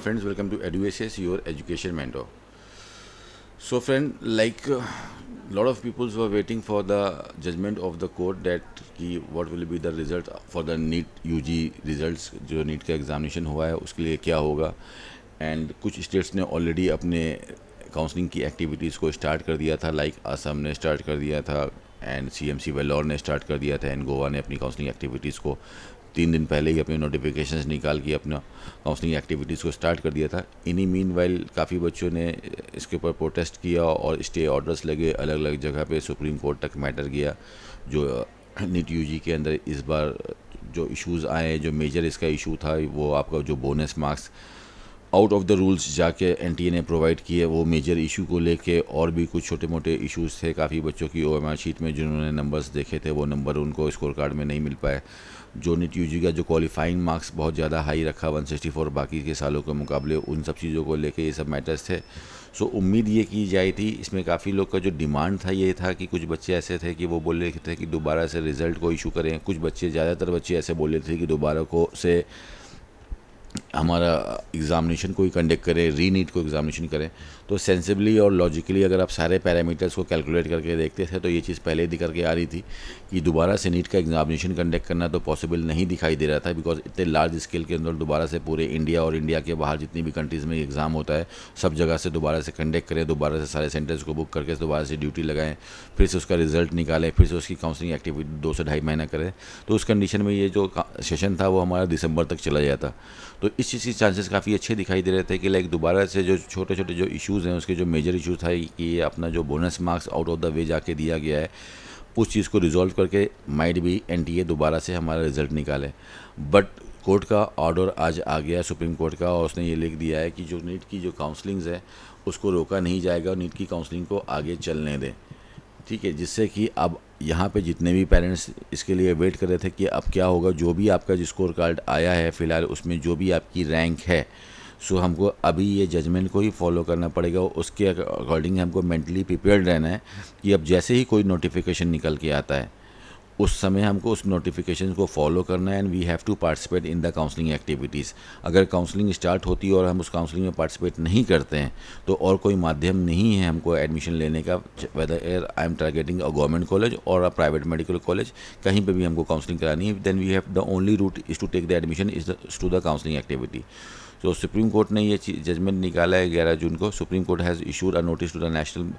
friends, welcome to EduACS, your education mentor. So friend, like lot of people were waiting for the judgment of the court that कि what will be the result for the NEET UG results, जो NEET का examination हुआ है उसके लिए क्या होगा। And कुछ स्टेट्स ने ऑलरेडी अपने काउंसलिंग की एक्टिविटीज़ को स्टार्ट कर दिया था, लाइक असम ने स्टार्ट कर दिया था एंड CMC वेल्लोर ने स्टार्ट कर दिया था एंड गोवा ने अपनी काउंसलिंग एक्टिविटीज़ को 3 दिन पहले ही अपने नोटिफिकेशंस निकाल के अपना काउंसलिंग एक्टिविटीज़ को स्टार्ट कर दिया था। इन्हीं मीन वाइल काफ़ी बच्चों ने इसके ऊपर प्रोटेस्ट किया और स्टे ऑर्डर्स लगे अलग अलग जगह पे, सुप्रीम कोर्ट तक मैटर गया। जो नीट UG के अंदर इस बार जो इश्यूज़ आए, जो मेजर इसका इशू था वो आपका जो bonus marks out of the rules जाके NTA ने प्रोवाइड किए, वो मेजर इशू को लेके और भी कुछ छोटे मोटे इश्यूज़ थे। काफ़ी बच्चों की OMR शीट में जिन्होंने नंबर्स देखे थे वो नंबर उनको स्कोर कार्ड में नहीं मिल पाए। जो नीट UG का जो क्वालिफाइंग मार्क्स बहुत ज़्यादा हाई रखा 164 बाकी के सालों के मुकाबले, उन सब चीज़ों को लेके ये सब मैटर्स थे। सो उम्मीद ये की जाई थी, इसमें काफ़ी लोग का जो डिमांड था ये था कि कुछ बच्चे ऐसे थे कि वो बोल रहे थे कि दोबारा से रिज़ल्ट को इशू करें। कुछ बच्चे, ज़्यादातर बच्चे ऐसे बोल रहे थे कि दोबारा को से हमारा एग्ज़ामिनेशन को ही कंडक्ट करें, रीनीट को एग्ज़ामिनेशन करें। तो सेंसिबली और लॉजिकली अगर आप सारे पैरामीटर्स को कैलकुलेट करके देखते थे तो ये चीज़ पहले ही करके आ रही थी कि दोबारा से नीट का एग्ज़ामिनेशन कंडक्ट करना तो पॉसिबल नहीं दिखाई दे रहा था, बिकॉज इतने लार्ज स्केल के अंदर दोबारा से पूरे इंडिया और इंडिया के बाहर जितनी भी कंट्रीज़ में एग्ज़ाम होता है सब जगह से दोबारा से कंडक्ट करें, दोबारा से सारे सेंटर्स को बुक करके दोबारा से ड्यूटी लगाएं, फिर से उसका रिजल्ट निकालें, फिर से उसकी काउंसलिंग एक्टिविटी 2 से ढाई महीना करें। तो उस कंडीशन में ये जो सेशन था वो हमारा दिसंबर तक चला जाता। तो इस चीज़ के चांसेस काफ़ी अच्छे दिखाई दे रहे थे कि लाइक दोबारा से जो छोटे छोटे जो इश्यूज़ हैं उसके जो मेजर इशू था कि ये अपना जो bonus marks out of the way जाके दिया गया है उस चीज़ को रिजॉल्व करके माइट भी NTA दोबारा से हमारा रिजल्ट निकाले। बट कोर्ट का ऑर्डर आज आ गया सुप्रीम कोर्ट का, और उसने ये लिख दिया है कि जो नीट की जो काउंसलिंग्स है उसको रोका नहीं जाएगा और नीट की काउंसलिंग को आगे चलने दें। ठीक है, जिससे कि अब यहाँ पे जितने भी पेरेंट्स इसके लिए वेट कर रहे थे कि अब क्या होगा, जो भी आपका जो स्कोर कार्ड आया है फ़िलहाल उसमें जो भी आपकी रैंक है, सो हमको अभी ये जजमेंट को ही फॉलो करना पड़ेगा। उसके अकॉर्डिंग हमको मेंटली प्रिपेयर्ड रहना है कि अब जैसे ही कोई नोटिफिकेशन निकल के आता है उस समय हमको उस नोटिफिकेशन को फॉलो करना है and we have to participate in the counselling activities. अगर काउंसलिंग स्टार्ट होती है और हम उस काउंसलिंग में पार्टिसिपेट नहीं करते हैं तो और कोई माध्यम नहीं है हमको एडमिशन लेने का, whether I am targeting a government college और अ प्राइवेट मेडिकल कॉलेज, कहीं पे भी हमको काउंसलिंग करानी है, then we have the only route is to take the admission is to the counselling activity. तो सुप्रीम कोर्ट ने ये जजमेंट निकाला है 11 जून को। Supreme Court has issued a notice to the national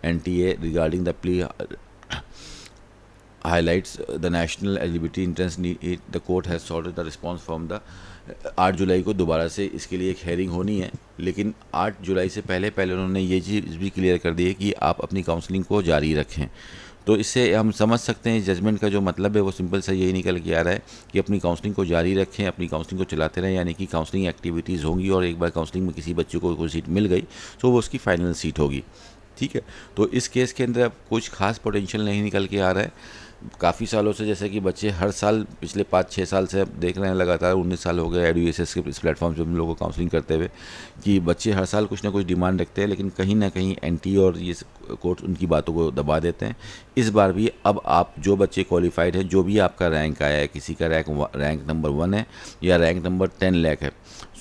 NTA regarding the plea highlights the national eligibility entrance need. The court has sought the response from the 8 जुलाई को दोबारा से इसके लिए एक हेयरिंग होनी है, लेकिन 8 जुलाई से पहले उन्होंने ये चीज़ भी क्लियर कर दी है कि आप अपनी काउंसलिंग को जारी रखें। तो इससे हम समझ सकते हैं जजमेंट का जो मतलब है वो सिंपल सा यही निकल के आ रहा है कि अपनी काउंसलिंग को जारी रखें, अपनी काउंसलिंग को चलाते रहें, यानी कि काउंसलिंग एक्टिविटीज़ होंगी और एक बार काउंसलिंग में किसी बच्चे को कोई सीट मिल गई तो वो उसकी फाइनल सीट होगी। ठीक है, तो इस केस के अंदर अब कुछ खास पोटेंशियल नहीं निकल के आ रहा है। काफ़ी सालों से जैसे कि बच्चे हर साल पिछले 5-6 साल से देख रहे हैं, लगातार 19 साल हो गए EduACS के इस प्लेटफॉर्म से हम लोगों को काउंसलिंग करते हुए, कि बच्चे हर साल कुछ ना कुछ डिमांड रखते हैं लेकिन कहीं ना कहीं NTA और ये कोर्ट उनकी बातों को दबा देते हैं। इस बार भी अब आप जो बच्चे क्वालिफाइड हैं, जो भी आपका रैंक आया है, किसी का रैंक नंबर 1 है या रैंक नंबर 10 लाख है,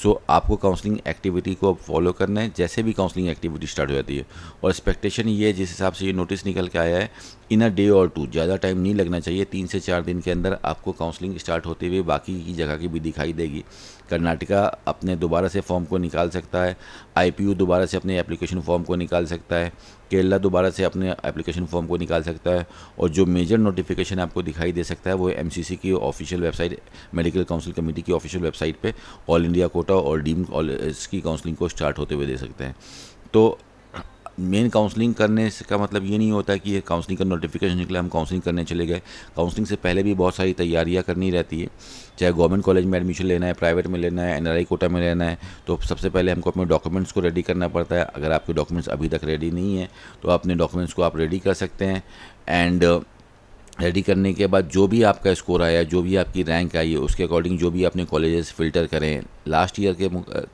सो आपको काउंसलिंग एक्टिविटी को फॉलो करना है जैसे भी काउंसलिंग एक्टिविटी स्टार्ट हो जाती है। और एक्सपेक्टेशन ये है, जिस हिसाब से ये नोटिस निकल के आया है, इन अ डे और 2, ज़्यादा टाइम नहीं लगना चाहिए, 3 से 4 दिन के अंदर आपको काउंसलिंग स्टार्ट होते हुए बाकी की जगह की भी दिखाई देगी। कर्नाटका अपने दोबारा से फॉर्म को निकाल सकता है, IPU दोबारा से अपने एप्लीकेशन फॉर्म को निकाल सकता है, केरला दोबारा से अपने एप्लीकेशन फॉर्म को निकाल सकता है, और जो मेजर नोटिफिकेशन आपको दिखाई दे सकता है वो MCC की official website, medical council committee की ऑफिशियल वेबसाइट पे ऑल इंडिया कोटा और डीम्ड कॉलेज की काउंसलिंग को स्टार्ट होते हुए दे सकते हैं। तो मेन काउंसलिंग करने का मतलब ये नहीं होता कि ये काउंसलिंग का नोटिफिकेशन निकला हम काउंसलिंग करने चले गए। काउंसलिंग से पहले भी बहुत सारी तैयारियां करनी रहती है, चाहे गवर्नमेंट कॉलेज में एडमिशन लेना है, प्राइवेट में लेना है, NRI कोटा में लेना है, तो सबसे पहले हमको अपने डॉक्यूमेंट्स को रेडी करना पड़ता है। अगर आपके डॉक्यूमेंट्स अभी तक रेडी नहीं है तो अपने डॉक्यूमेंट्स को आप रेडी कर सकते हैं, एंड रेडी करने के बाद जो भी आपका स्कोर आया, जो भी आपकी रैंक आई है, उसके अकॉर्डिंग जो भी अपने कॉलेजेस फ़िल्टर करें। लास्ट ईयर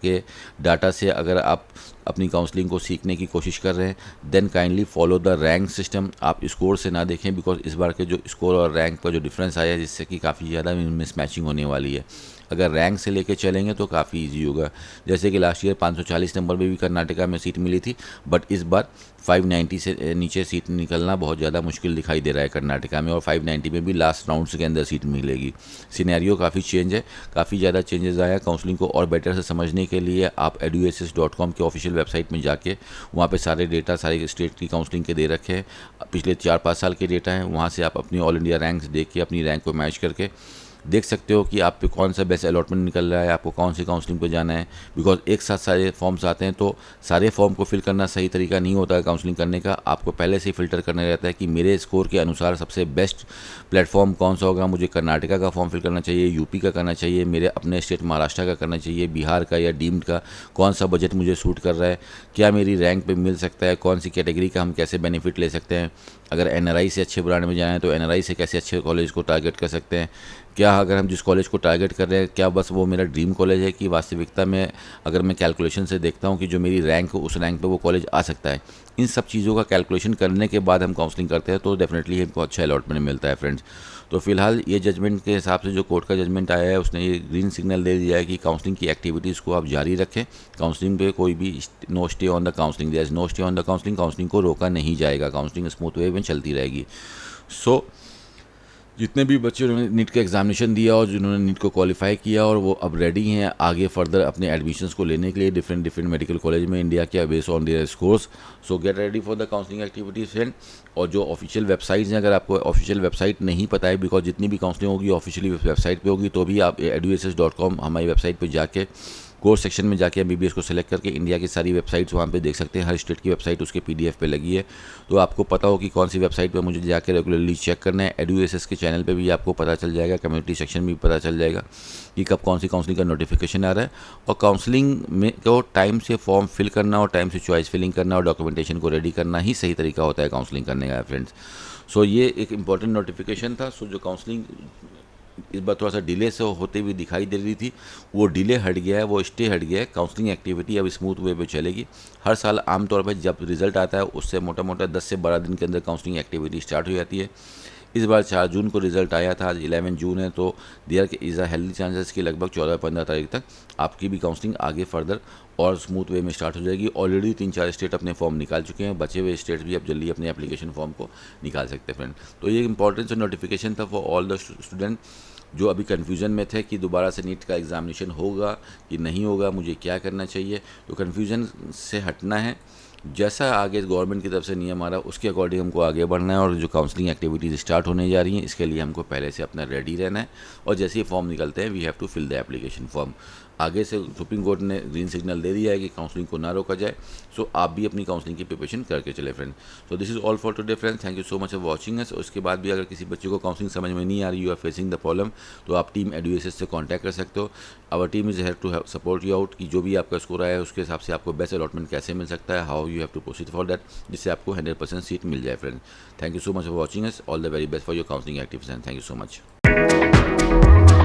के डाटा से अगर आप अपनी काउंसलिंग को सीखने की कोशिश कर रहे हैं, then kindly follow the rank system. आप स्कोर से ना देखें, बिकॉज इस बार के जो स्कोर और रैंक पर जो डिफरेंस आया है जिससे कि काफ़ी ज़्यादा मिसमैचिंग होने वाली है। अगर रैंक से लेके चलेंगे तो काफ़ी इजी होगा। जैसे कि लास्ट ईयर 540 नंबर पे भी कर्नाटका में सीट मिली थी, बट इस बार 590 से नीचे सीट निकलना बहुत ज़्यादा मुश्किल दिखाई दे रहा है कर्नाटका में, और 590 में भी लास्ट राउंड्स के अंदर सीट मिलेगी। सिनेरियो काफ़ी चेंज है, काफ़ी ज़्यादा चेंजेस आया। काउंसलिंग को और बेटर से समझने के लिए आप eduassist.com के ऑफिशियल वेबसाइट में जाके वहाँ पे सारे डेटा सारे स्टेट की काउंसलिंग के दे रखे हैं, पिछले 4-5 साल के डेटा हैं। वहाँ से आप अपनी ऑल इंडिया रैंक्स देख के अपनी रैंक को मैच करके देख सकते हो कि आप पे कौन सा बेस्ट अलॉटमेंट निकल रहा है, आपको कौन सी काउंसलिंग पे जाना है। बिकॉज एक साथ सारे फॉर्म्स आते हैं तो सारे फॉर्म को फिल करना सही तरीका नहीं होता है काउंसलिंग करने का। आपको पहले से ही फिल्टर करना रहता है कि मेरे स्कोर के अनुसार सबसे बेस्ट प्लेटफॉर्म कौन सा होगा। मुझे कर्नाटका का फॉर्म फिल करना चाहिए, यूपी का करना चाहिए, मेरे अपने स्टेट महाराष्ट्र का करना चाहिए, बिहार का या डीम्ड का, कौन सा बजट मुझे सूट कर रहा है, क्या मेरी रैंक पे मिल सकता है, कौन सी कैटेगरी का हम कैसे बेनिफिट ले सकते हैं। अगर एनआरआई से अच्छे ब्रांड में जाना है तो एनआरआई से कैसे अच्छे कॉलेज को टारगेट कर सकते हैं। क्या अगर हम जिस कॉलेज को टारगेट कर रहे हैं क्या बस वो मेरा ड्रीम कॉलेज है कि वास्तविकता में अगर मैं कैलकुलेशन से देखता हूँ कि जो मेरी रैंक हो उस रैंक पे वो कॉलेज आ सकता है। इन सब चीज़ों का कैलकुलेशन करने के बाद हम काउंसलिंग करते हैं तो डेफिनेटली हमको अच्छा अलॉटमेंट मिलता है फ्रेंड्स। तो फिलहाल ये जजमेंट के हिसाब से जो कोर्ट का जजमेंट आया है उसने ये ग्रीन सिग्नल दे दिया है कि काउंसलिंग की एक्टिविटीज़ को आप जारी रखें। काउंसलिंग पे कोई भी no stay on the counselling, there is no stay on the counselling. Counselling को रोका नहीं जाएगा, काउंसलिंग स्मूथ वे में चलती रहेगी। सो जितने भी बच्चे उन्होंने नीट का एग्जामिनेशन दिया और जिन्होंने नीट को क्वालिफाई किया और वो अब रेडी हैं आगे फर्दर अपने एडमिशन्स को लेने के लिए डिफरेंट मेडिकल कॉलेज में इंडिया के based on their scores. So get ready for the counselling activities friend. और जो ऑफिशियल वेबसाइट्स हैं, अगर आपको ऑफिशियल वेबसाइट नहीं पता है, बिकॉज जितनी भी काउंसलिंग होगी ऑफिशियली वेबसाइट पे होगी, तो भी आप eduassist.com हमारी वेबसाइट पे जाके कोर्स सेक्शन में जाके एमबीबीएस को सेलेक्ट करके इंडिया की सारी वेबसाइट्स वहाँ पे देख सकते हैं। हर स्टेट की वेबसाइट उसके पीडीएफ पे लगी है, तो आपको पता हो कि कौन सी वेबसाइट पे मुझे जाके रेगुलरली चेक करना है। eduassist के चैनल पे भी आपको पता चल जाएगा, कम्युनिटी सेक्शन में भी पता चल जाएगा कि कब कौन सी काउंसलिंग का नोटिफिकेशन आ रहा है। और काउंसलिंग में को टाइम से फॉर्म फिल करना और टाइम से चॉइस फिलिंग करना और डॉक्यूमेंटेशन को रेडी करना ही सही तरीका होता है काउंसलिंग करने का फ्रेंड्स। सो ये एक इंपॉर्टेंट नोटिफिकेशन था। सो जो काउंसलिंग इस बार थोड़ा सा डिले से होते हुए दिखाई दे रही थी, वो डिले हट गया है, वो स्टे हट गया है। काउंसलिंग एक्टिविटी अब स्मूथ वे पे चलेगी। हर साल आमतौर पर जब रिजल्ट आता है उससे मोटा मोटा 10 से 12 दिन के अंदर काउंसलिंग एक्टिविटी स्टार्ट हो जाती है। इस बार 4 जून को रिजल्ट आया था, आज 11 जून है, तो there is a healthy chances कि लगभग 14-15 तारीख तक आपकी भी काउंसलिंग आगे फर्दर और स्मूथ वे में स्टार्ट हो जाएगी। ऑलरेडी 3-4 स्टेट अपने फॉर्म निकाल चुके हैं, बचे हुए स्टेट्स भी अब जल्दी अपने एप्लीकेशन फॉर्म को निकाल सकते हैं फ्रेंड। तो ये इंपॉर्टेंट नोटिफिकेशन था फॉर ऑल द स्टूडेंट जो अभी कन्फ्यूज़न में थे कि दोबारा से नीट का एग्ज़ामिनेशन होगा कि नहीं होगा, मुझे क्या करना चाहिए। तो कन्फ्यूज़न से हटना है, जैसा आगे गवर्नमेंट की तरफ से नियम आ रहा है उसके अकॉर्डिंग हमको आगे बढ़ना है। और जो काउंसलिंग एक्टिविटीज़ स्टार्ट होने जा रही हैं इसके लिए हमको पहले से अपना रेडी रहना है। और जैसे ही फॉर्म निकलते हैं we have to fill the application form. आगे से सुप्रीम कोर्ट ने ग्रीन सिग्नल दे दिया है कि काउंसलिंग को ना रोका जाए। सो आप भी अपनी काउंसलिंग की प्रिपरेशन करके चले friend. So this is all for today friends, thank you so much for watching अस। उसके बाद भी अगर किसी बच्चे को काउंसलिंग समझ में नहीं आ रही, you are facing the problem, तो आप टीम eduassist से कॉन्टैक्ट कर सकते हो। Our team is here to support you out कि जो भी आपका स्कोर आया है उसके हिसाब से आपको बेस्ट अलॉटमेंट कैसे मिल सकता है, how you have to proceed for that, जिससे आपको 100% सीट मिल जाए friend. Thank you so much for watching us, all the very best for your counselling activities and thank you so much.